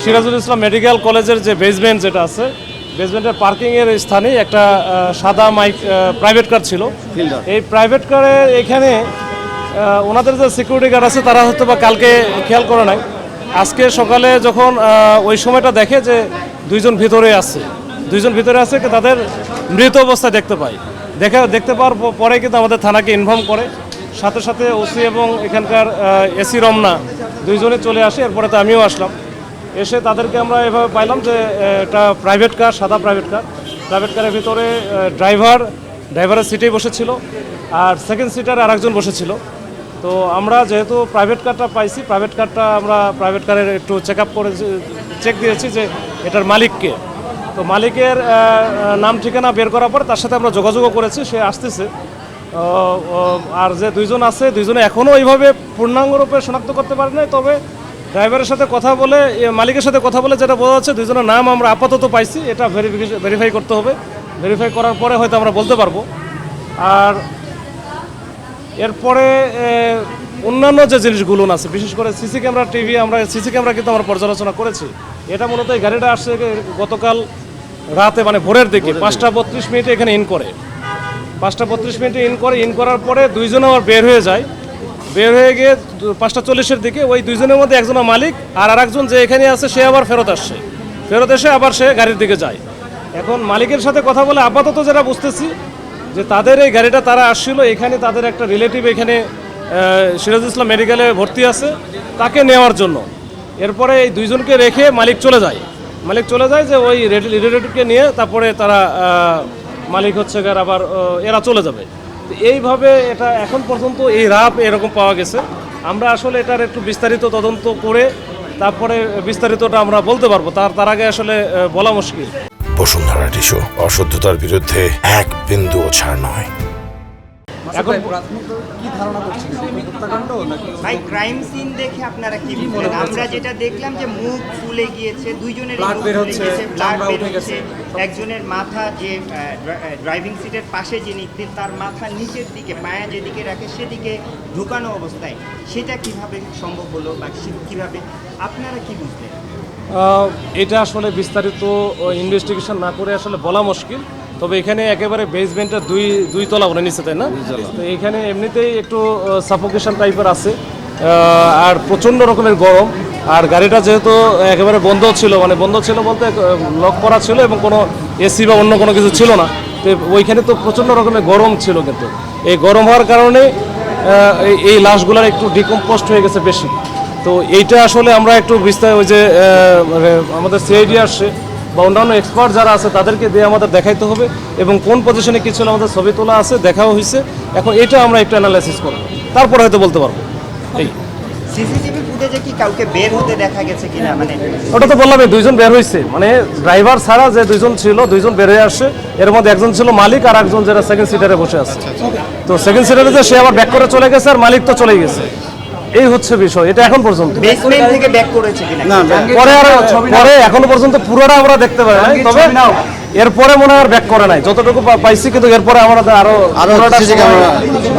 Sirajul Islam medical কলেজের যে basement যেটা আছে, বেসমেন্টের পার্কিংয়ের স্থানে একটা সাদা মাইক প্রাইভেট কার ছিল। এই প্রাইভেট কারে এখানে ওনাদের যে সিকিউরিটি গার্ড আছে তারা হয়তো বা কালকে খেয়াল করে নাই, আজকে সকালে যখন ওই সময়টা দেখে যে দুইজন ভিতরে আছে তাদের মৃত অবস্থায় দেখতে পাই। দেখতে পাওয়ার পরে কিন্তু আমাদের থানাকে ইনফর্ম করে, সাথে সাথে ওসি এবং এখানকার এসি রমনা দুইজনে চলে আসে। এরপরে তো আমিও আসলাম, এসে তাদেরকে আমরা এভাবে পাইলাম যে একটা প্রাইভেট কার, সাদা প্রাইভেট কারের ভিতরে ড্রাইভারের সিটেই বসেছিল, আর সেকেন্ড সিটারে আরেকজন বসেছিল। তো আমরা যেহেতু প্রাইভেট কারটা পাইছি, প্রাইভেট কারের একটু চেক দিয়েছি যে এটার মালিককে। তো মালিকের নাম ঠিকানা বের করার পর তার সাথে আমরা যোগাযোগও করেছি, সে আসতেছে। আর যে দুইজনে এখনও এইভাবে পূর্ণাঙ্গরূপে শনাক্ত করতে পারে নাই, তবে ড্রাইভারের সাথে কথা বলে, মালিকের সাথে কথা বলে যেটা বোঝা যাচ্ছে দুইজনের নাম আমরা আপাতত পাইছি। এটা ভেরিফাই করতে হবে, ভেরিফাই করার পরে হয়তো আমরা বলতে পারবো। আর এরপরে অন্যান্য যে জিনিসগুলো আছে, বিশেষ করে সিসি ক্যামেরা কিন্তু আমরা পর্যালোচনা করেছি। এটা মূলত এই গাড়িটা আসছে গতকাল রাতে, মানে ভোরের দিকে 5:32 এখানে ইন করে। 5:32 ইন করার পরে দুইজনে আবার বের হয়ে গিয়ে 5:40 দিকে ওই দুইজনের মধ্যে একজনের মালিক আর আরেকজন যে এখানে আছে সে আবার ফেরত এসে আবার সে গাড়ির দিকে যায়। এখন মালিকের সাথে কথা বলে আপাতত যেটা বুঝতেছি যে তাদের এই গাড়িটা তারা আসছিল, এখানে তাদের একটা রিলেটিভ এখানে সিরাজুল ইসলাম মেডিকেলে ভর্তি আছে, তাকে নেওয়ার জন্য। এরপরে এই দুইজনকে রেখে মালিক চলে যায় যে ওই রিলেটিভকে নিয়ে তারপরে তারা মালিক হচ্ছে আবার এরা চলে যাবে। এইভাবে এটা এখন পর্যন্ত এই রাপ এরকম পাওয়া গেছে। আমরা আসলে এটার একটু বিস্তারিত তদন্ত করে তারপরে বিস্তারিতটা আমরা বলতে পারবো, তার আগে আসলে বলা মুশকিল। বসুন্ধরা টিস্যু অশুদ্ধতার বিরুদ্ধে এক বিন্দুও ছাড় নয়। এখন কি ধারণা করছেন, হত্যাকাণ্ড নাকি ভাই ক্রাইম সিন দেখে আপনারা কি বলেন? আমরা যেটা দেখলাম যে মুখ ফুলে গিয়েছে, দুইজনের ব্লাড বের হচ্ছে, ব্লাড বের হচ্ছে, একজনের মাথা যে ড্রাইভিং সিটের পাশে যিনি তার মাথা নিচের দিকে, পায়া যেদিকে রাখে সেদিকে ঢুকানো অবস্থায়, সেটা কিভাবে সম্ভব হলো বা কিভাবে আপনারা কি বুঝলেন? এটা আসলে বিস্তারিত ইনভেস্টিগেশন না করে আসলে বলা মুশকিল। তবে এখানে একেবারে বেসমেন্টটা দুই তলা ওরা নিচে, তাই না? তো এখানে এমনিতেই একটু সাফোকেশন টাইপের আছে, আর প্রচণ্ড রকমের গরম। আর গাড়িটা যেহেতু একেবারে বন্ধ ছিল বলতে লক করা ছিল এবং কোনো এসি বা অন্য কোনো কিছু ছিল না, তো ওইখানে তো প্রচণ্ড রকমের গরম ছিল। কিন্তু এই গরম হওয়ার কারণে এই লাশগুলোর একটু ডিকম্পোস্ট হয়ে গেছে বেশি। তো এইটা আসলে আমরা একটু ওই যে আমাদের সিআইডি আসছে বা অন্যান্য এক্সপার্ট যারা আছে তাদেরকে দিয়ে আমাদের দেখাইতে হবে, এবং কোন পজিশনে কী ছিল আমাদের ছবি তোলা আছে, দেখাও হয়েছে। এখন এটা আমরা একটু অ্যানালাইসিস করবো, তারপর হয়তো বলতে পারবো। এই সিসিটিভি ফুটেজে কি কাউকে বের হতে দেখা গেছে কিনা? মানে ওটা তো বললাম, দুইজন বের হয়েছে, মানে ড্রাইভার ছাড়া যে দুইজন ছিল দুইজন বের হয়ে আসছে। এর মধ্যে একজন ছিল মালিক আর একজন যারা সেকেন্ড সিটারে বসে আছে। তো সেকেন্ড সিটারে যে সে আবার ব্যাক করে চলে গেছে, আর মালিক তো চলেই গেছে। এই হচ্ছে বিষয়, এটা এখন পর্যন্ত বেসমেন্ট থেকে ব্যাক করেছে কিনা পরে এখনো পর্যন্ত পুরোটা আমরা দেখতে পাই নাই, তবে এরপরে মনে হয় ব্যাক করে নাই যতটুকু পাইছি, কিন্তু এরপরে আমাদের আরো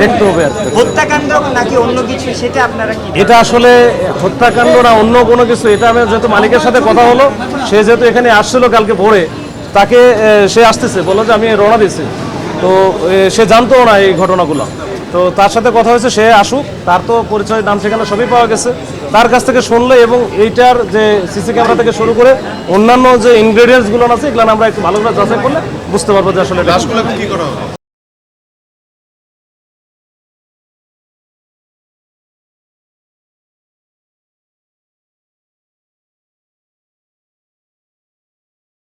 দেখতে হবে। হত্যাকাণ্ড নাকি অন্য কিছু, সেটা আপনারা কি? এটা আসলে হত্যাকাণ্ড না অন্য কোনো কিছু, এটা আমি যেহেতু মালিকের সাথে কথা হলো, সে যেহেতু এখানে আসছিল কালকে ভোরে, তাকে সে আসতেছে বললো যে আমি রওনা দিয়েছি, তো সে জানতো না এই ঘটনাগুলো। তো তার সাথে কথা হয়েছে, সে আসুক, তার তো পরিচয়, নাম ঠিকানা সবই পাওয়া গেছে। তার কাছ থেকে শুনলে এবং এইটার যে সিসি ক্যামেরা থেকে শুরু করে অন্যান্য যে ইনগ্রেডিয়েন্টসগুলো আছে এগুলো আমরা একটু ভালো করে যাচাই করলে বুঝতে পারবো যে আসলে